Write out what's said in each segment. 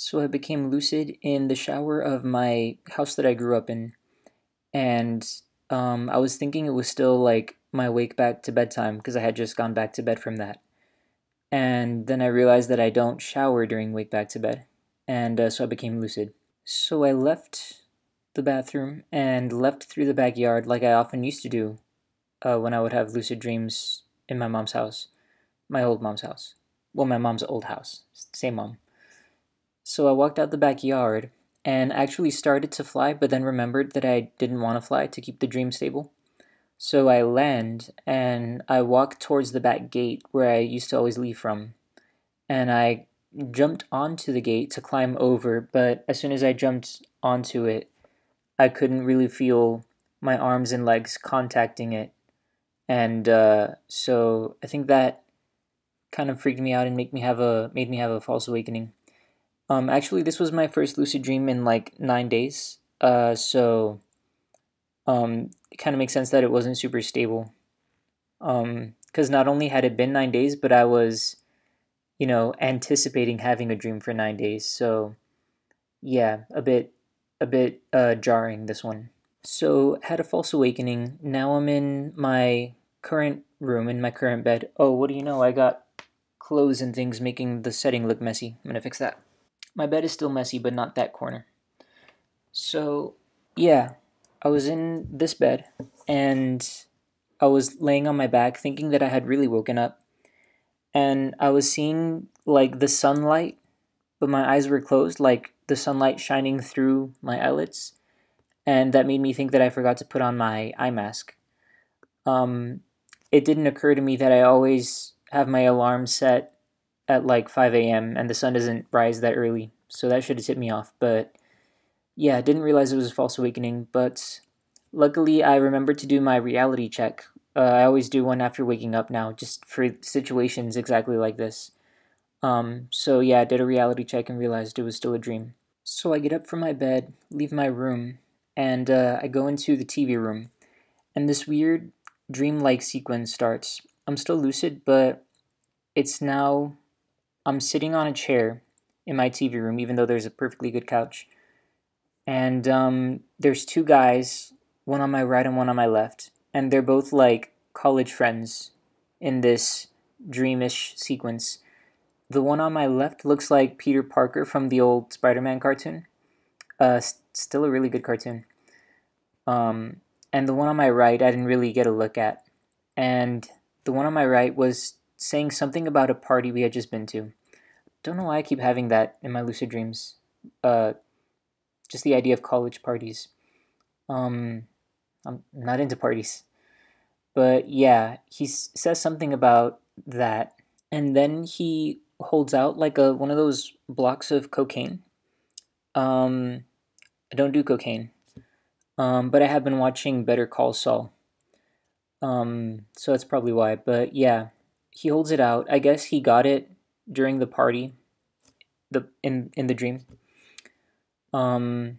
So I became lucid in the shower of my house that I grew up in, and I was thinking it was still like my wake back to bedtime because I had just gone back to bed from that. And then I realized that I don't shower during wake back to bed, and so I became lucid. So I left the bathroom and left through the backyard like I often used to do when I would have lucid dreams in my mom's house, my old mom's house. Well, my mom's old house, same mom. So I walked out the backyard and actually started to fly, but then remembered that I didn't want to fly to keep the dream stable. So I land and I walk towards the back gate where I used to always leave from. And I jumped onto the gate to climb over, but as soon as I jumped onto it, I couldn't really feel my arms and legs contacting it. And so I think that kind of freaked me out and made me have a false awakening. Actually, this was my first lucid dream in like 9 days. So it kind of makes sense that it wasn't super stable. Because not only had it been 9 days, but I was, anticipating having a dream for 9 days. So yeah, a bit jarring this one. So had a false awakening. Now I'm in my current room in my current bed. Oh, what do you know? I got clothes and things making the setting look messy. I'm gonna fix that. My bed is still messy, but not that corner. So, yeah, I was in this bed and I was laying on my back thinking that I had really woken up. And I was seeing like the sunlight, but my eyes were closed, like the sunlight shining through my eyelids. And that made me think that I forgot to put on my eye mask. Um, it didn't occur to me that I always have my alarm set at like 5 a.m. and the sun doesn't rise that early. So that should have tipped me off. But yeah, I didn't realize it was a false awakening. But luckily, I remembered to do my reality check. I always do one after waking up now, just for situations exactly like this. So yeah, I did a reality check and realized it was still a dream. So I get up from my bed, leave my room, and I go into the TV room. And this weird dreamlike sequence starts. I'm still lucid, but it's now I'm sitting on a chair in my TV room, even though there's a perfectly good couch. And there's two guys, one on my right and one on my left, and they're both like college friends in this dreamish sequence. The one on my left looks like Peter Parker from the old Spider-Man cartoon. Still a really good cartoon. Um, and the one on my right, I didn't really get a look at. And the one on my right was saying something about a party we had just been to. Don't know why I keep having that in my lucid dreams. Uh, just the idea of college parties. Um, I'm not into parties, but yeah, says something about that, and then he holds out like a one of those blocks of cocaine. Um, I don't do cocaine, but I have been watching Better Call Saul. So that's probably why. But yeah, he holds it out. I guess he got it during the party, in the dream. Um,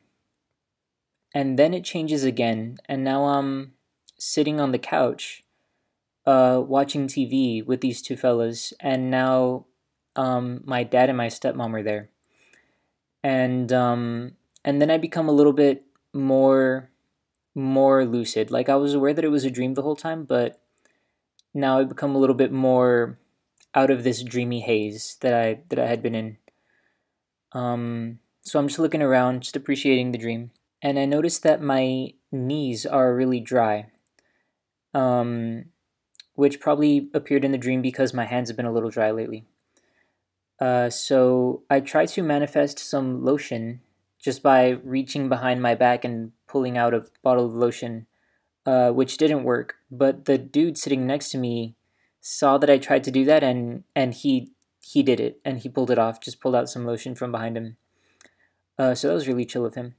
and then it changes again, and now I'm sitting on the couch, watching TV with these two fellas, and now, my dad and my stepmom are there, and and then I become a little bit more more lucid. Like I was aware that it was a dream the whole time, but now I become a little bit more out of this dreamy haze that I had been in. So I'm just looking around, just appreciating the dream, and I noticed that my knees are really dry. Um, which probably appeared in the dream because my hands have been a little dry lately. So I tried to manifest some lotion just by reaching behind my back and pulling out a bottle of lotion, which didn't work. But the dude sitting next to me saw that I tried to do that, and he did it, and he pulled it off. Just pulled out some lotion from behind him. So that was really chill of him.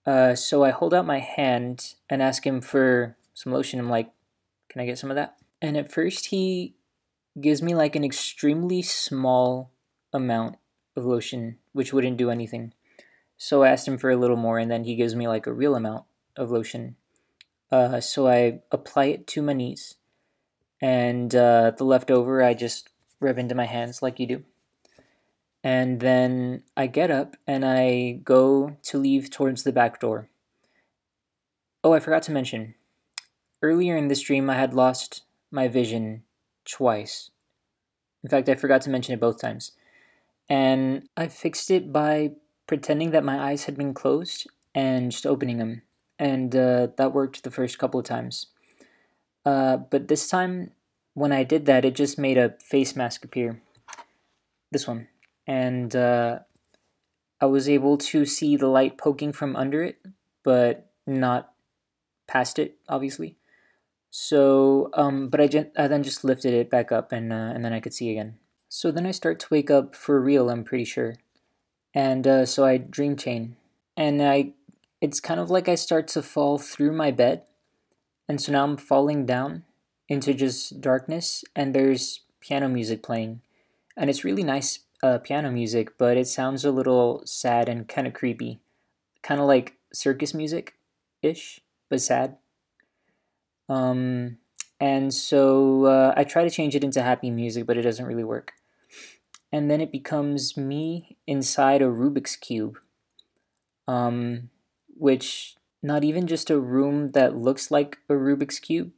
So I hold out my hand and ask him for some lotion. I'm like, "Can I get some of that?" And at first he gives me like an extremely small amount of lotion, which wouldn't do anything. So I asked him for a little more, and then he gives me like a real amount of lotion. So I apply it to my knees, and the leftover I just rub into my hands like you do. And then I get up and I go to leave towards the back door. Oh, I forgot to mention. Earlier in this dream, I had lost my vision twice. In fact, I forgot to mention it both times. And I fixed it by pretending that my eyes had been closed and just opening them. And that worked the first couple of times. But this time, when I did that, it just made a face mask appear. This one. And I was able to see the light poking from under it, but not past it, obviously. So, but I then just lifted it back up, and then I could see again. So then I start to wake up for real, I'm pretty sure. And so I dream chain, and it's kind of like I start to fall through my bed, and so now I'm falling down into just darkness, and there's piano music playing, and it's really nice piano music, but it sounds a little sad and kind of creepy, kind of like circus music, ish, but sad. Um, and so I try to change it into happy music, but it doesn't really work. And then it becomes me inside a Rubik's cube, um, which not even just a room that looks like a Rubik's cube,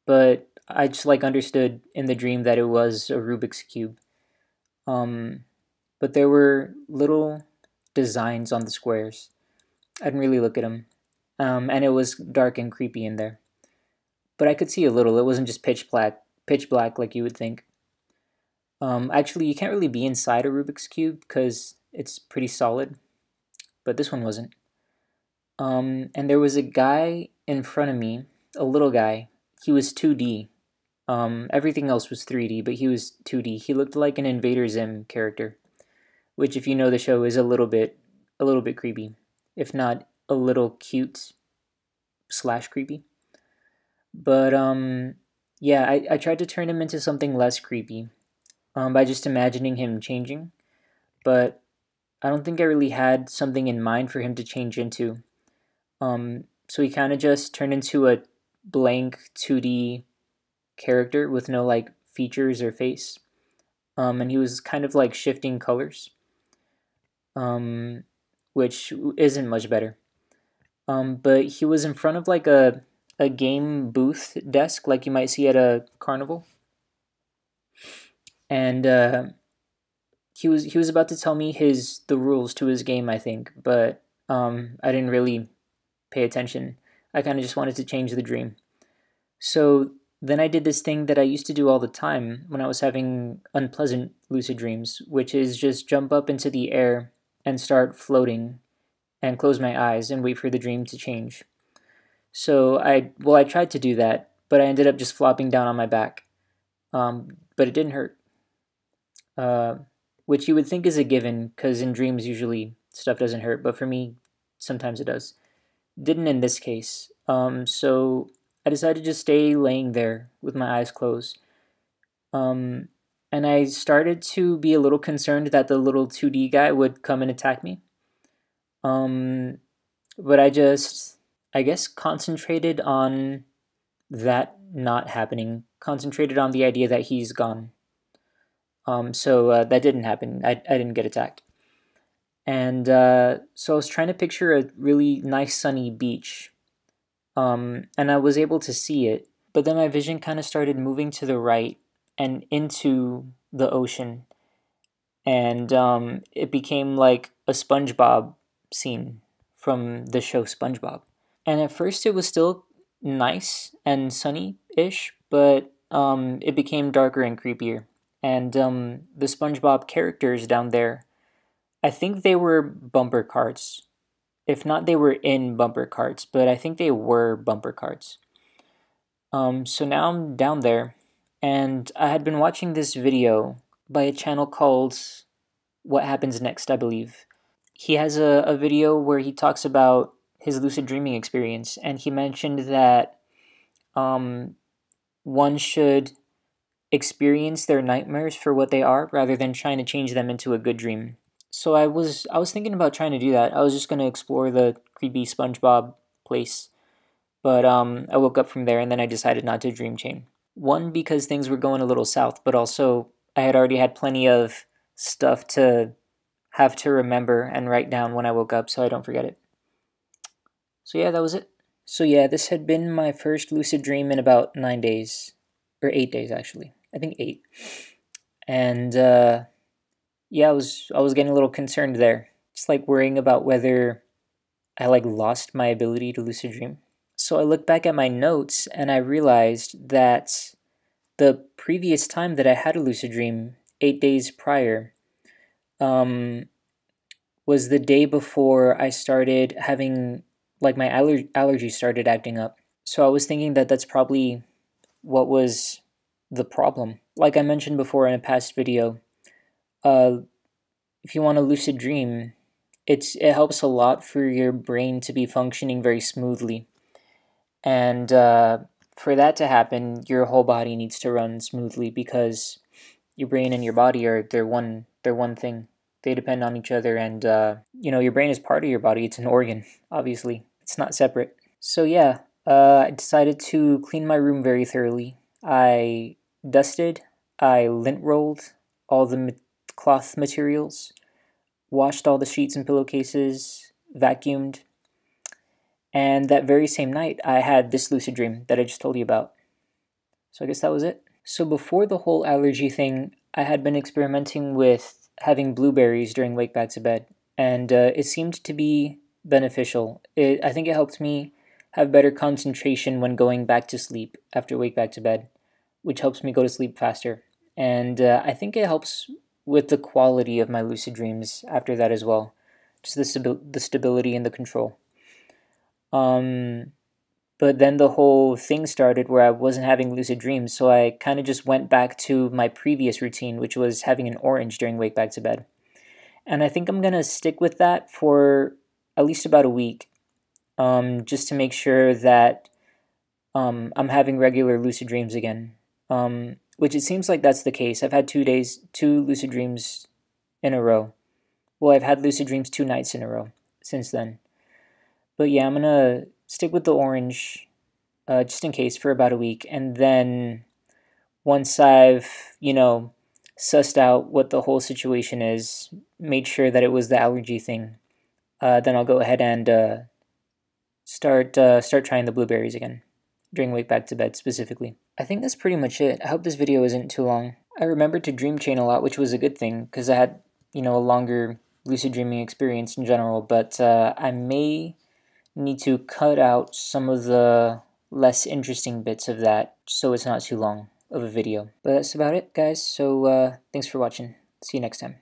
but I just like understood in the dream that it was a Rubik's cube. Um, but there were little designs on the squares. I didn't really look at them, and it was dark and creepy in there. But I could see a little. It wasn't just pitch black like you would think. Actually, you can't really be inside a Rubik's cube because it's pretty solid, but this one wasn't. And there was a guy in front of me, a little guy. He was 2D. Everything else was 3D, but he was 2D. He looked like an Invader Zim character, which, if you know the show, is a little bit creepy, if not a little cute slash creepy. But yeah, I tried to turn him into something less creepy, by just imagining him changing, but I don't think I really had something in mind for him to change into. So he kind of just turned into a blank 2D character with no like features or face. And he was kind of like shifting colors, um, which isn't much better. But he was in front of like a game booth desk, like you might see at a carnival, and he was about to tell me the rules to his game, I think, but I didn't really pay attention. I kind of just wanted to change the dream. So then I did this thing that I used to do all the time when I was having unpleasant lucid dreams, which is just jump up into the air and start floating and close my eyes and wait for the dream to change. So I tried to do that, but I ended up just flopping down on my back. But it didn't hurt, uh, which you would think is a given because in dreams usually stuff doesn't hurt, but for me, sometimes it does. Didn't in this case. So I decided to just stay laying there with my eyes closed. Um, and I started to be a little concerned that the little 2D guy would come and attack me. Um, but I guess, concentrated on that not happening, concentrated on the idea that he's gone. So that didn't happen. I didn't get attacked. And so I was trying to picture a really nice sunny beach. And I was able to see it, but then my vision kind of started moving to the right and into the ocean. And it became like a SpongeBob scene from the show SpongeBob. And at first it was still nice and sunny-ish, but it became darker and creepier. And the SpongeBob characters down there, I think they were bumper carts. If not, they were in bumper carts, but I think they were bumper carts. So now I'm down there, and I had been watching this video by a channel called What Happens Next, I believe. He has a video where he talks about his lucid dreaming experience, and he mentioned that um, one should experience their nightmares for what they are rather than trying to change them into a good dream. So I was thinking about trying to do that. I was just going to explore the creepy SpongeBob place, but I woke up from there and then I decided not to dream chain. One, because things were going a little south, but also I had already had plenty of stuff to have to remember and write down when I woke up so I don't forget it. So yeah, that was it. So yeah, this had been my first lucid dream in about 9 days, or 8 days actually. I think 8. And yeah, I was getting a little concerned there, just like worrying about whether I like lost my ability to lucid dream. So I looked back at my notes and I realized that the previous time that I had a lucid dream, 8 days prior, um, was the day before I started having, like, my allergies started acting up. So I was thinking that that's probably what was the problem. Like I mentioned before in a past video, uh, if you want a lucid dream, it helps a lot for your brain to be functioning very smoothly, and for that to happen, your whole body needs to run smoothly because your brain and your body are they're one thing. They depend on each other, and your brain is part of your body. It's an organ, obviously. It's not separate. So yeah, I decided to clean my room very thoroughly. I dusted, I lint rolled all the cloth materials, washed all the sheets and pillowcases, vacuumed, and that very same night, I had this lucid dream that I just told you about. So I guess that was it. So before the whole allergy thing, I had been experimenting with having blueberries during wake back to bed, and it seemed to be beneficial. I think it helped me have better concentration when going back to sleep after wake back to bed, which helps me go to sleep faster. And I think it helps with the quality of my lucid dreams after that as well, just the stability and the control. Um, but then the whole thing started where I wasn't having lucid dreams, so I kind of just went back to my previous routine, which was having an orange during wake back to bed. And I think I'm gonna stick with that for at least about a week, just to make sure that I'm having regular lucid dreams again. Which it seems like that's the case. I've had 2 days, 2 lucid dreams in a row. Well, I've had lucid dreams 2 nights in a row since then. But yeah, I'm gonna stick with the orange, just in case, for about a week, and then once I've sussed out what the whole situation is, made sure that it was the allergy thing, then I'll go ahead and start trying the blueberries again during wake back to bed specifically. I think that's pretty much it. I hope this video isn't too long. I remembered to dream chain a lot, which was a good thing because I had a longer lucid dreaming experience in general, but I may need to cut out some of the less interesting bits of that so it's not too long of a video. But that's about it, guys. So thanks for watching. See you next time.